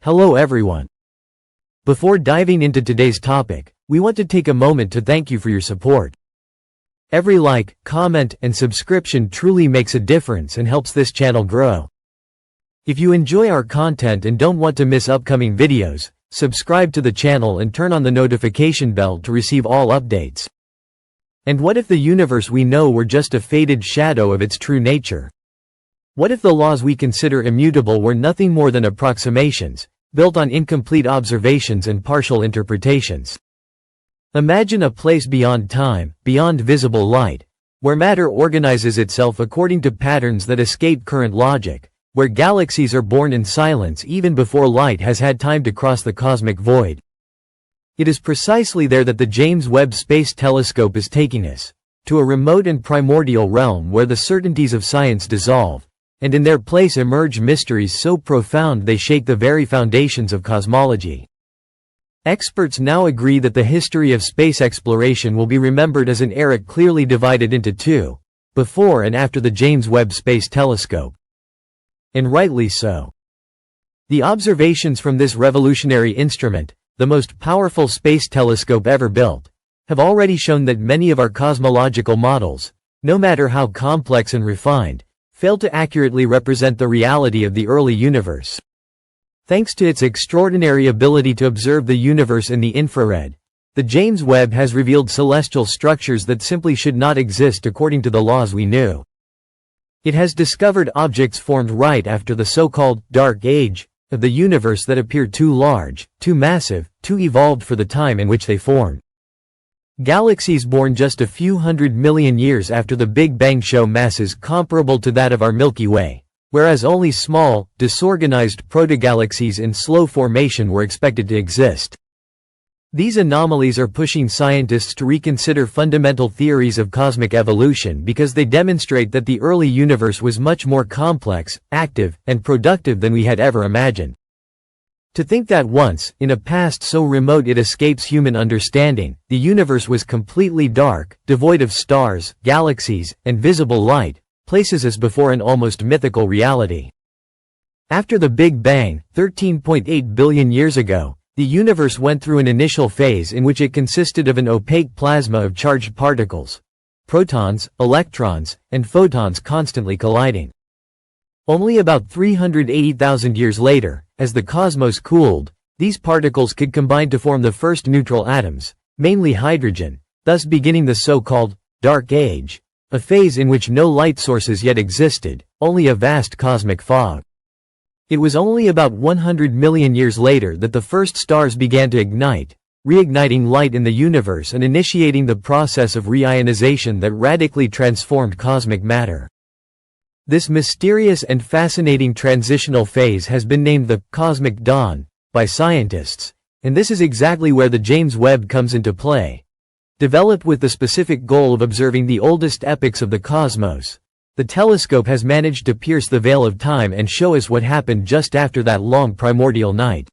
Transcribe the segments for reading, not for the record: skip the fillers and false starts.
Hello everyone. Before diving into today's topic, we want to take a moment to thank you for your support. Every like, comment, and subscription truly makes a difference and helps this channel grow. If you enjoy our content and don't want to miss upcoming videos, subscribe to the channel and turn on the notification bell to receive all updates. And what if the universe we know were just a faded shadow of its true nature? What if the laws we consider immutable were nothing more than approximations, built on incomplete observations and partial interpretations? Imagine a place beyond time, beyond visible light, where matter organizes itself according to patterns that escape current logic, where galaxies are born in silence even before light has had time to cross the cosmic void. It is precisely there that the James Webb Space Telescope is taking us, to a remote and primordial realm where the certainties of science dissolve, and in their place emerge mysteries so profound they shake the very foundations of cosmology. Experts now agree that the history of space exploration will be remembered as an era clearly divided into two, before and after the James Webb Space Telescope. And rightly so. The observations from this revolutionary instrument, the most powerful space telescope ever built, have already shown that many of our cosmological models, no matter how complex and refined, fail to accurately represent the reality of the early universe. Thanks to its extraordinary ability to observe the universe in the infrared, the James Webb has revealed celestial structures that simply should not exist according to the laws we knew. It has discovered objects formed right after the so-called dark age of the universe that appear too large, too massive, too evolved for the time in which they formed. Galaxies born just a few 100 million years after the Big Bang show masses comparable to that of our Milky Way, whereas only small, disorganized protogalaxies in slow formation were expected to exist. These anomalies are pushing scientists to reconsider fundamental theories of cosmic evolution because they demonstrate that the early universe was much more complex, active, and productive than we had ever imagined. To think that once, in a past so remote it escapes human understanding, the universe was completely dark, devoid of stars, galaxies, and visible light, places us before an almost mythical reality. After the Big Bang, 13.8 billion years ago, the universe went through an initial phase in which it consisted of an opaque plasma of charged particles, protons, electrons, and photons constantly colliding. Only about 380,000 years later, as the cosmos cooled, these particles could combine to form the first neutral atoms, mainly hydrogen, thus beginning the so-called dark age, a phase in which no light sources yet existed, only a vast cosmic fog. It was only about 100 million years later that the first stars began to ignite, reigniting light in the universe and initiating the process of reionization that radically transformed cosmic matter. This mysterious and fascinating transitional phase has been named the cosmic dawn by scientists, and this is exactly where the James Webb comes into play. Developed with the specific goal of observing the oldest epochs of the cosmos, the telescope has managed to pierce the veil of time and show us what happened just after that long primordial night.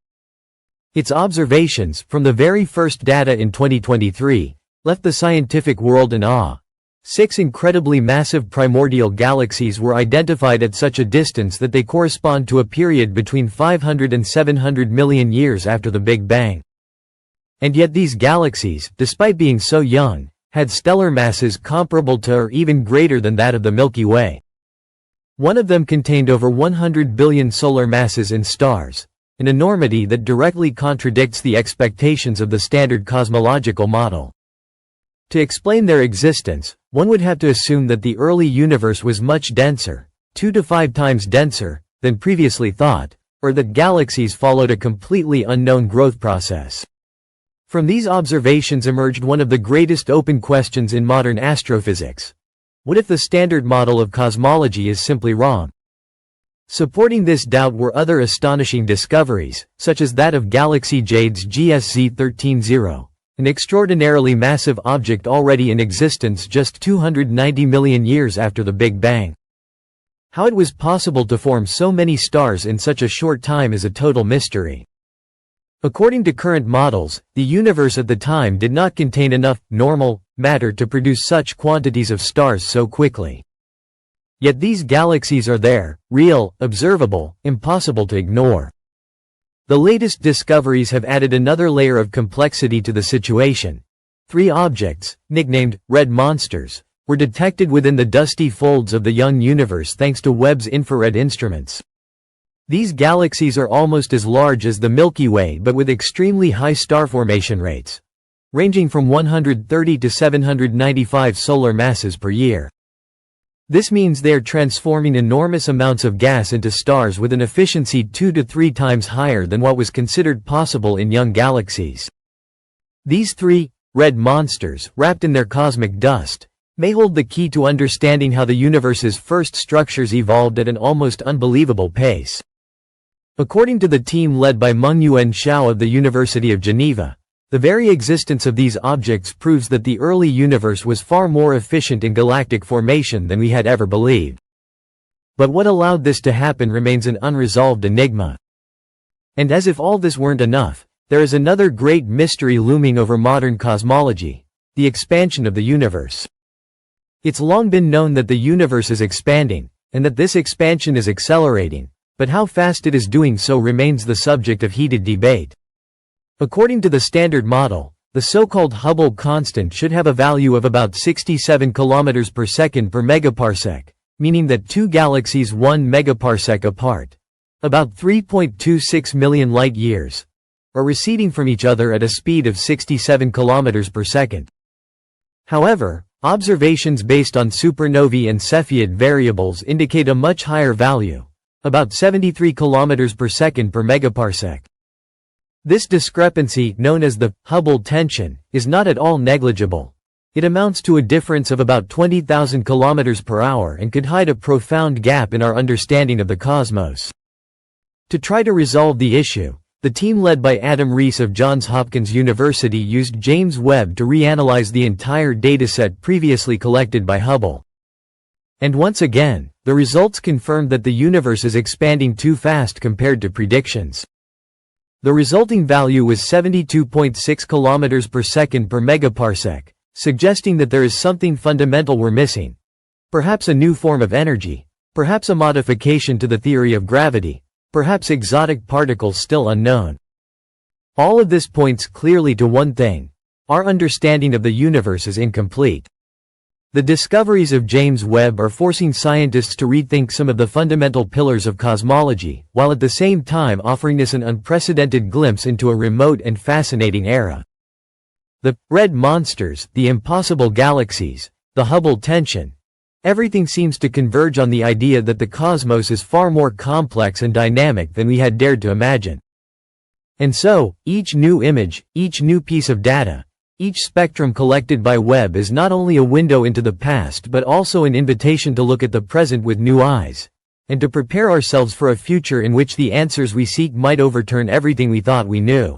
Its observations, from the very first data in 2023, left the scientific world in awe. 6 incredibly massive primordial galaxies were identified at such a distance that they correspond to a period between 500 and 700 million years after the Big Bang. And yet these galaxies, despite being so young, had stellar masses comparable to or even greater than that of the Milky Way. One of them contained over 100 billion solar masses in stars, an enormity that directly contradicts the expectations of the standard cosmological model. To explain their existence, one would have to assume that the early universe was much denser, 2 to 5 times denser, than previously thought, or that galaxies followed a completely unknown growth process. From these observations emerged one of the greatest open questions in modern astrophysics. What if the standard model of cosmology is simply wrong? Supporting this doubt were other astonishing discoveries, such as that of Galaxy Jade's GSZ 13-0. An extraordinarily massive object already in existence just 290 million years after the Big Bang. How it was possible to form so many stars in such a short time is a total mystery. According to current models, the universe at the time did not contain enough normal matter to produce such quantities of stars so quickly. Yet these galaxies are there, real, observable, impossible to ignore. The latest discoveries have added another layer of complexity to the situation. 3 objects, nicknamed red monsters, were detected within the dusty folds of the young universe thanks to Webb's infrared instruments. These galaxies are almost as large as the Milky Way but with extremely high star formation rates, ranging from 130 to 795 solar masses per year. This means they are transforming enormous amounts of gas into stars with an efficiency 2 to 3 times higher than what was considered possible in young galaxies. These 3 red monsters, wrapped in their cosmic dust, may hold the key to understanding how the universe's first structures evolved at an almost unbelievable pace. According to the team led by Mengyuan Xiao of the University of Geneva, the very existence of these objects proves that the early universe was far more efficient in galactic formation than we had ever believed. But what allowed this to happen remains an unresolved enigma. And as if all this weren't enough, there is another great mystery looming over modern cosmology: the expansion of the universe. It's long been known that the universe is expanding, and that this expansion is accelerating, but how fast it is doing so remains the subject of heated debate. According to the Standard Model, the so-called Hubble constant should have a value of about 67 km per second per megaparsec, meaning that 2 galaxies 1 megaparsec apart, about 3.26 million light-years, are receding from each other at a speed of 67 km per second. However, observations based on supernovae and Cepheid variables indicate a much higher value, about 73 km per second per megaparsec. This discrepancy, known as the Hubble tension, is not at all negligible. It amounts to a difference of about 20,000 km per hour and could hide a profound gap in our understanding of the cosmos. To try to resolve the issue, the team led by Adam Rees of Johns Hopkins University used James Webb to reanalyze the entire dataset previously collected by Hubble. And once again, the results confirmed that the universe is expanding too fast compared to predictions. The resulting value was 72.6 km per second per megaparsec, suggesting that there is something fundamental we're missing. Perhaps a new form of energy, perhaps a modification to the theory of gravity, perhaps exotic particles still unknown. All of this points clearly to one thing: our understanding of the universe is incomplete. The discoveries of James Webb are forcing scientists to rethink some of the fundamental pillars of cosmology, while at the same time offering us an unprecedented glimpse into a remote and fascinating era. The red monsters, the impossible galaxies, the Hubble tension. Everything seems to converge on the idea that the cosmos is far more complex and dynamic than we had dared to imagine. And so, each new image, each new piece of data, each spectrum collected by Webb is not only a window into the past but also an invitation to look at the present with new eyes, and to prepare ourselves for a future in which the answers we seek might overturn everything we thought we knew.